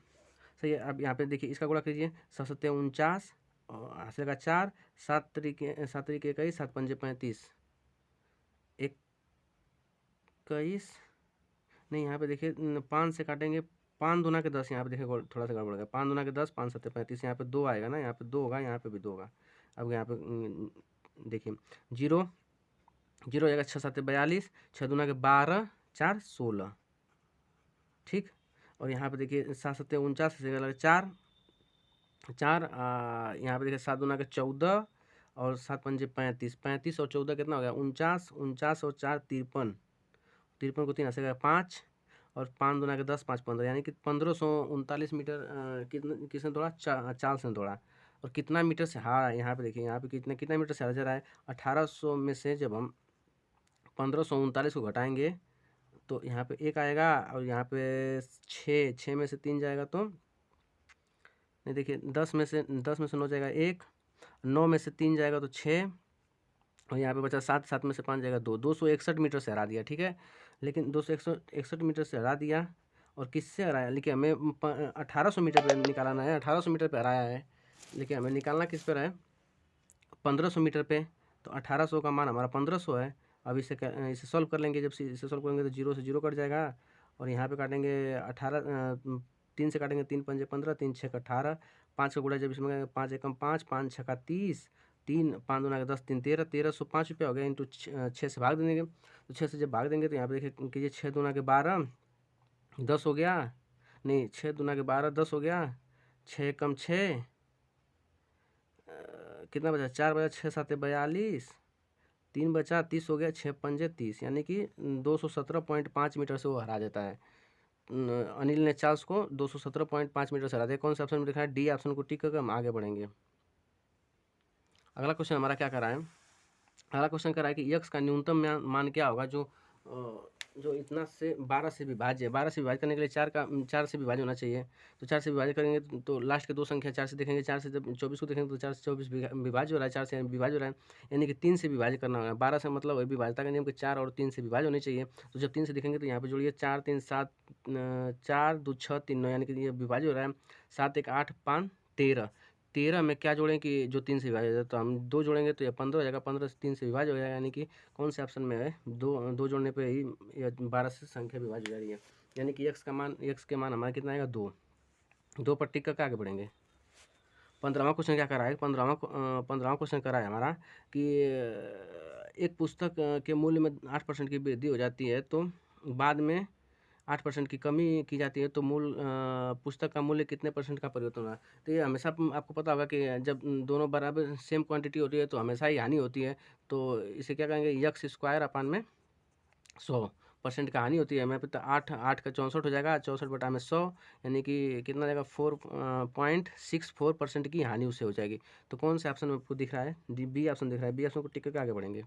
सही है। अब यहाँ पे देखिए, इसका गुणा कीजिए, 7 7 49, और हासिल 4, 7 तरीके 21, 7 पंजे 35, 21, नहीं यहाँ पे देखिए 5 से काटेंगे, 5 दूना के 10, यहाँ पे देखिए थोड़ा सा गड़बड़ गया, 5 दूना के 10, 5 7 35, यहाँ पे 2 आएगा ना, यहाँ पे 2 होगा, यहाँ पे भी 2 होगा। अब यहाँ पे देखिए 0 0 हो जाएगा, 6 7 42, 6 दूना के 12, 4 16। ठीक, और यहाँ पे देखिए 7 7 49 से 4 4, यहाँ पे देखिए 7 दूना के 14, और 7 पंजे 35, 35 और 14 कितना हो गया 49, 49 और 4 53, 53 को 3 हंसेगा 5, और 5 दूना के 10, 5 15, यानी कि 1539 मीटर किसने दौड़ा, चार्ल्स ने दौड़ा। और कितना मीटर से हारा, यहाँ पे देखिए, यहाँ पे कितना मीटर से हारा जा रहा है। 1800 में से जब हम 1539 को घटाएंगे तो यहाँ पे 1 आएगा, और यहाँ पे 6 में से 3 जाएगा तो नहीं, देखिए 10 में से 9 जाएगा 1, 9 में से 3 जाएगा तो 6, और यहाँ पे बचा 7, 7 में से 5 जाएगा 2, 261 मीटर से हरा दिया। ठीक है, लेकिन 261 मीटर से हरा दिया, और किससे हराया, लेकिन हमें 1800 मीटर पे निकालना है, 1800 मीटर पे हराया है, लेकिन हमें निकालना किस पर है, 1500 मीटर पे। तो 1800 का मान हमारा 1500 है। अब इसे सॉल्व कर लेंगे, जब इसे सॉल्व करेंगे तो 0 से 0 कट जाएगा, और यहाँ पे काटेंगे 18, 3 से काटेंगे, 3 पंजे 15, 3 6 18, 5 का गुणा जब इसमें 5 एकम 5, 5 छक्का 30, 3 5 दूना 10, 3 13, 1305 रुपया हो गया, इंटू 6 से भाग देंगे। तो 6 से जब भाग देंगे तो यहाँ पे देखिए कीजिए, 6 दूना के 12, 10 हो गया, नहीं 6 दूना के 12 10 हो गया, 6 एकम 6, कितना बचा, 4 बचा, 6 7 42, 3 बचा, 30 हो गया, 6 पंजे 30, यानी कि 217.5 मीटर से वो हरा देता है। अनिल ने चार्ल्स को 217.5 मीटर से हरा दिया। कौन सा ऑप्शन में लिखा है, डी ऑप्शन को टिक करके हम आगे बढ़ेंगे। अगला क्वेश्चन हमारा क्या कर रहा है, अगला क्वेश्चन कर रहा है कि यक्स का न्यूनतम मान क्या होगा जो इतना से 12 से विभाज्य है। 12 से विभाजित करने के लिए 4 से विभाज्य होना चाहिए। तो 4 से विभाजित करेंगे तो लास्ट के 2 संख्या 4 से देखेंगे, 4 से जब 24 को देखेंगे तो 4 से 24 विभाज्य हो रहा है, 4 से विभाज्य हो रहा है, यानी कि 3 से विभाजित करना होगा। 12 से मतलब विभाज्यता का नियम कि 4 और 3 से विभाज्य होने चाहिए। तो जब 3 से देखेंगे तो यहाँ पे जोड़िए, 4 3 7, 4 2 6 3 9, यानी कि ये विभाज्य हो रहा है। 7 1 8 5 13, 13 में क्या जोड़ें कि जो 3 से विभाज्य हो जाए, तो हम 2 जोड़ेंगे तो ये 15 हो जाएगा, 15 से 3 से विभाज्य हो जाएगा, यानी कि कौन से ऑप्शन में है, 2 जोड़ने पे ही 12 से संख्या विभाज्य हो जा रही है, यानी कि x के मान हमारा कितना आएगा 2 पर टिक करके आगे बढ़ेंगे। 15वां क्वेश्चन क्या करा है, 15वां क्वेश्चन करा है हमारा कि एक पुस्तक के मूल्य में 8% की वृद्धि हो जाती है, तो बाद में 8% की कमी की जाती है तो पुस्तक का मूल्य कितने % का परिवर्तन होगा। तो ये हमेशा आपको पता होगा कि जब दोनों बराबर सेम क्वांटिटी होती है तो हमेशा ही हानि होती है। तो इसे क्या कहेंगे, यक्स स्क्वायर अपान में 100% का हानि होती है। मैं पता 8 का 64 हो जाएगा, 64/100 यानी कि कितना जाएगा 4.64% की हानि उससे हो जाएगी। तो कौन से ऑप्शन में आपको दिख रहा है, बी ऑप्शन दिख रहा है। बी ऑप्शन को टिक करके आगे बढ़ेंगे।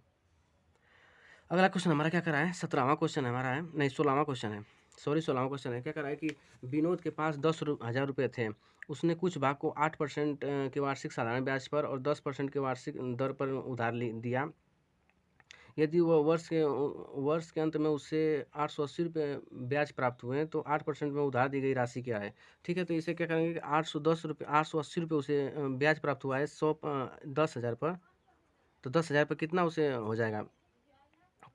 अगला क्वेश्चन हमारा क्या करा है, 17वां क्वेश्चन हमारा है, नहीं 16वां क्वेश्चन है, सॉरी 16वां क्वेश्चन है। क्या करा है कि विनोद के पास 10,000 रुपये थे। उसने कुछ भाग को 8% के वार्षिक साधारण ब्याज पर और 10% के वार्षिक दर पर उधार दिया। यदि वह वर्ष के अंत में उससे 880 रुपये ब्याज प्राप्त हुए हैं तो 8% में उधार दी गई राशि क्या है। ठीक है, तो इसे क्या करेंगे कि 880 रुपये उसे ब्याज प्राप्त हुआ है 10,000 पर। तो 10,000 पर कितना उसे हो जाएगा,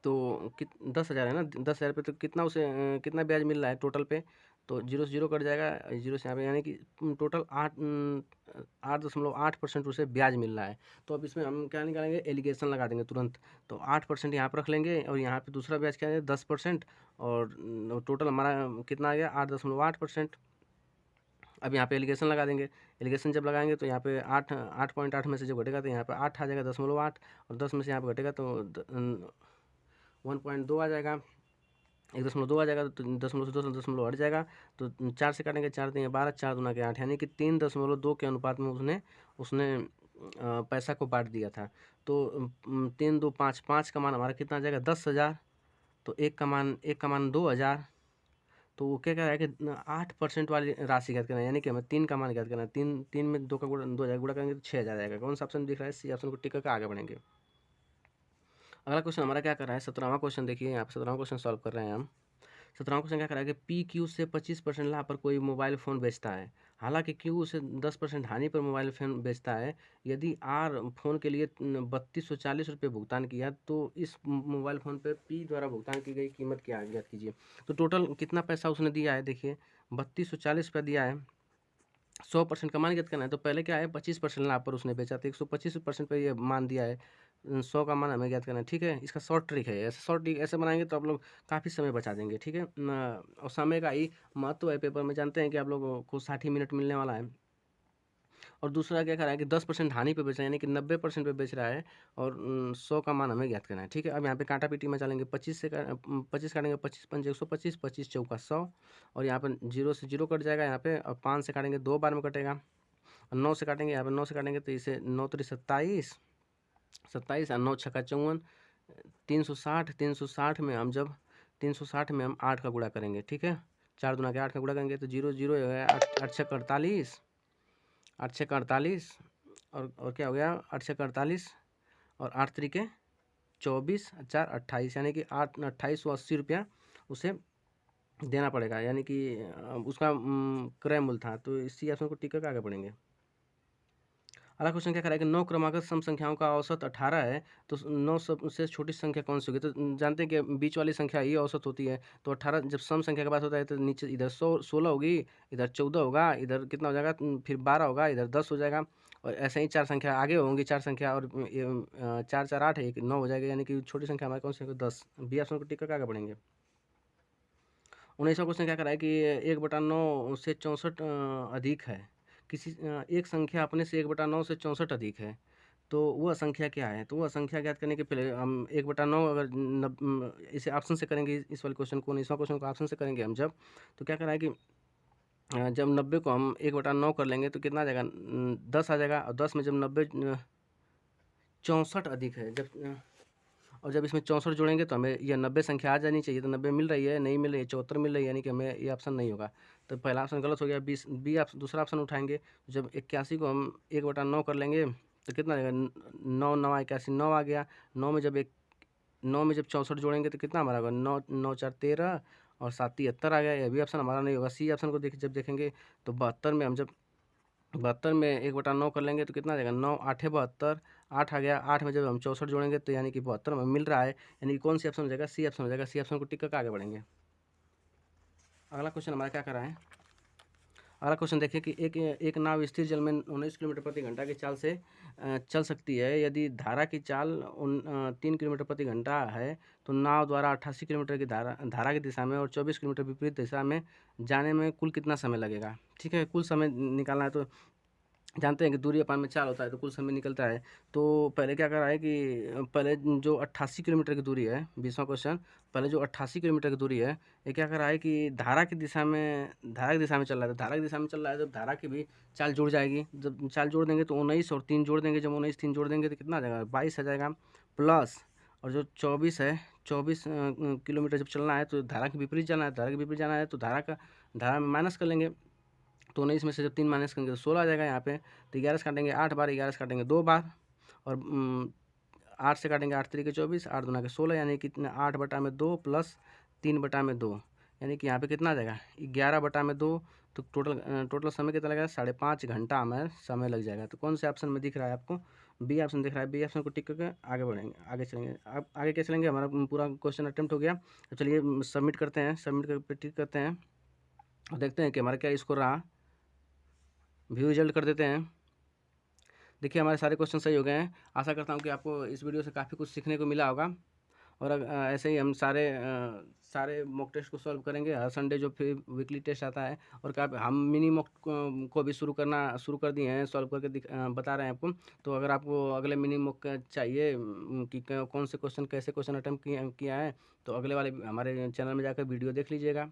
तो 10,000 है ना, 10,000 पे तो कितना उसे कितना ब्याज मिल रहा है टोटल पे। तो जीरो से जीरो कट जाएगा, जीरो से यहाँ पे यानी कि टोटल 8.8% उसे ब्याज मिल रहा है। तो अब इसमें हम क्या निकालेंगे, एलिगेशन लगा देंगे तुरंत। तो 8% यहाँ पर रख लेंगे और यहाँ पे दूसरा ब्याज क्या है 10%, और टोटल हमारा कितना आ गया 8.8%। अब यहाँ पे एलिगेशन लगा देंगे। एलिगेशन जब लगाएंगे तो यहाँ पे 8.8 में से जब घटेगा तो यहाँ पे 8 आ जाएगा 0.8, और 10 में से यहाँ पे घटेगा तो 1.2 आ जाएगा, 1.2 आ जाएगा। तो 0.2 से 2 हट जाएगा। तो 4 से काटेंगे, 4 देंगे 12, 4 दूना के 8, यानी कि 3.2 के अनुपात में उसने उसने पैसा को बांट दिया था। तो 3 2 5, 5 का मान हमारा कितना आ जाएगा 10,000। तो एक का मान 2,000। तो वो क्या कह रहा है कि 8% वाली राशि ज्ञात करना है, यानी कि हमें 3 का मान ज्ञात करना है। 3 में 2 का गुणा 2,000 गुणा करेंगे तो 6,000 आएगा। कौन सा ऑप्शन दिख रहा है, सी ऑप्शन को टिक करके आगे बढ़ेंगे। अगला क्वेश्चन हमारा क्या कर रहा है, 17वां क्वेश्चन देखिए, यहाँ पे 17वां क्वेश्चन सॉल्व कर रहे हैं हम। 17वां क्वेश्चन क्या कर रहा है कि पी क्यू से 25% लाभ पर कोई मोबाइल फ़ोन बेचता है। हालांकि क्यू से 10% हानि पर मोबाइल फ़ोन बेचता है। यदि आर फ़ोन के लिए 3240 रुपये भुगतान किया तो इस मोबाइल फ़ोन पर पी द्वारा भुगतान की गई कीमत क्या है, ज्ञात कीजिए। तो टोटल कितना पैसा उसने दिया है, देखिए 3240 रुपया दिया है। 100% का मान ज्ञात करना है। तो पहले क्या है 25% लाभ पर उसने बेचा, तो 125% पर ये मान दिया है। 100 का मान हमें ज्ञात करना है। ठीक है, इसका शॉर्ट ट्रिक है, ऐसे शॉर्ट ट्रिक ऐसे बनाएंगे तो आप लोग काफ़ी समय बचा देंगे। ठीक है और समय का ही महत्व है पेपर में, जानते हैं कि आप लोगों को 60 ही मिनट मिलने वाला है। और दूसरा क्या कर रहा है कि 10% हानि पे बेच रहा है, यानी कि 90% पे बेच रहा है, और 100 का मान हमें ज्ञात करना है। ठीक है, अब यहाँ पे कांटा पीटी में चलेंगे, 25 काटेंगे, 25 पंच 125, 25 चौका 100, और यहाँ पर 0 से 0 कट जाएगा यहाँ पे, और 5 से काटेंगे 2 बार में कटेगा, और 9 से काटेंगे, यहाँ पे 9 से काटेंगे तो इसे 9 3 27, 27 और 9 छक्का 54, 360, 360 में हम जब 360 में हम 8 का गुणा करेंगे। ठीक है, 4 दूना के 8 का गुणा करेंगे तो 0 0 हो गया, 8 छक्का 48, 8 छक्का 48, और क्या हो गया 8 छक्का 48, और 8 तरीके 24, 4 28, यानी कि 2880 रुपया उसे देना पड़ेगा, यानी कि उसका क्रय मूल्य था। तो इसी ऑप्शन को टिक करके आगे बढ़ेंगे। अगला क्वेश्चन क्या करा है कि 9 क्रमागत सम संख्याओं का औसत 18 है, तो 9 सबसे छोटी संख्या कौन सी होगी। तो जानते हैं कि बीच वाली संख्या ही औसत होती है। तो 18 जब सम संख्या के बात होता है तो नीचे इधर 16 होगी, इधर 14 होगा, इधर कितना हो जाएगा फिर 12 होगा, इधर 10 हो जाएगा, और ऐसे ही 4 संख्या आगे होंगी, 4 संख्या, और 4 4 8 है, 9 हो जाएगा, यानी कि छोटी संख्या हमारे कौन सी होगी 10। बी ऑप्शन को टिक करके आगे बढ़ेंगे। 19वां क्वेश्चन क्या करा है कि 1/9 से 64 अधिक है। किसी एक संख्या अपने से 1/9 से 64 अधिक है, तो वह संख्या क्या है। तो वह संख्या ज्ञात करने के पहले हम 1/9 अगर इसे ऑप्शन से करेंगे, इस वाले क्वेश्चन को 19वां क्वेश्चन को ऑप्शन से करेंगे हम जब, तो क्या करा है कि जब 90 को हम 1/9 कर लेंगे तो कितना आ जाएगा 10 आ जाएगा, और 10 में जब 90 64 अधिक है, और जब इसमें 64 जोड़ेंगे तो हमें यह 90 संख्या आ जानी चाहिए। तो 90 मिल रही है, नहीं मिल रही है, 74 मिल रही है, यानी कि हमें ये ऑप्शन नहीं होगा। तो पहला ऑप्शन गलत हो गया। बी दूसरा ऑप्शन उठाएंगे, जब 81 को हम 1/9 कर लेंगे तो कितना आ जाएगा 9 9 81, 9 आ गया। 9 में जब 64 जोड़ेंगे तो कितना हमारा होगा 9 9 4 13, और 7 73 आ गया। यह भी ऑप्शन हमारा नहीं होगा। सी ऑप्शन को जब देखेंगे तो 72 में हम जब 72 में 1/9 कर लेंगे तो कितना आ जाएगा 9 8 72, 8 आ गया। 8 में जब हम 64 जोड़ेंगे तो यानी कि 72 में मिल रहा है, यानी कि कौन सी ऑप्शन हो जाएगा, सी ऑप्शन हो जाएगा। सी ऑप्शन को टिक करके आगे बढ़ेंगे। अगला क्वेश्चन हमारा क्या कर रहा है, अगला क्वेश्चन देखिए कि एक एक नाव स्थिर जल में 19 किलोमीटर प्रति घंटा की चाल से चल सकती है। यदि धारा की चाल 3 किलोमीटर प्रति घंटा है तो नाव द्वारा 88 किलोमीटर की धारा की दिशा में और 24 किलोमीटर विपरीत दिशा में जाने में कुल कितना समय लगेगा। ठीक है, कुल समय निकालना है। तो जानते हैं कि दूरी अपान में चाल होता है तो कुल समय निकलता है। तो पहले क्या कर रहा है कि पहले जो 88 किलोमीटर की दूरी है, 20वां क्वेश्चन, पहले जो 88 किलोमीटर की दूरी है, ये क्या कर रहा है कि धारा की दिशा में चल रहा है। तो धारा की दिशा में चल रहा है तो धारा की भी चाल जुड़ जाएगी। जब चाल जोड़ देंगे तो 19 और 3 जोड़ देंगे, जब 19 3 जोड़ देंगे तो कितना आ जाएगा, 22 आ जाएगा। प्लस और जो 24 है, 24 किलोमीटर जब चलना है तो धारा के विपरीत जाना है। धारा के विपरीत जाना है तो धारा में माइनस कर लेंगे। तो 19 में से जब 3 माइनस करेंगे तो 16 आ जाएगा यहाँ पे। तो 11 से काटेंगे 8 बार, 11 से काटेंगे 2 बार, और 8 से काटेंगे 8 तरीके 24, 8 दूना के 16, यानी कितना 8/2 प्लस 3/2, यानी कि यहाँ पे कितना आ जाएगा 11/2। तो टोटल समय कितना लगेगा, 5.5 घंटा हमें समय लग जाएगा। तो कौन से ऑप्शन में दिख रहा है आपको, बी ऑप्शन दिख रहा है। बी ऑप्शन को टिक करके आगे बढ़ेंगे, आगे चलेंगे। अब आगे क्या चलेंगे, हमारा पूरा क्वेश्चन अटेम्प्ट हो गया। तो चलिए सबमिट करते हैं, सबमिट करके टिक करते हैं और देखते हैं कि हमारा क्या स्कोर रहा। व्यू रिजल्ट कर देते हैं। देखिए हमारे सारे क्वेश्चन सही हो गए हैं। आशा करता हूँ कि आपको इस वीडियो से काफ़ी कुछ सीखने को मिला होगा। और ऐसे ही हम सारे मॉक टेस्ट को सॉल्व करेंगे हर संडे, जो फिर वीकली टेस्ट आता है। और हम मिनी मॉक को भी शुरू कर दिए हैं, सॉल्व करके बता रहे हैं आपको। तो अगर आपको अगले मिनी मॉक चाहिए कि कौन से क्वेश्चन कैसे क्वेश्चन अटेम्प्ट किया है, तो अगले वाले हमारे चैनल में जाकर वीडियो देख लीजिएगा।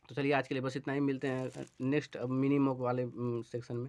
तो चलिए आज के लिए बस इतना ही, मिलते हैं नेक्स्ट मिनी मॉक वाले सेक्शन में।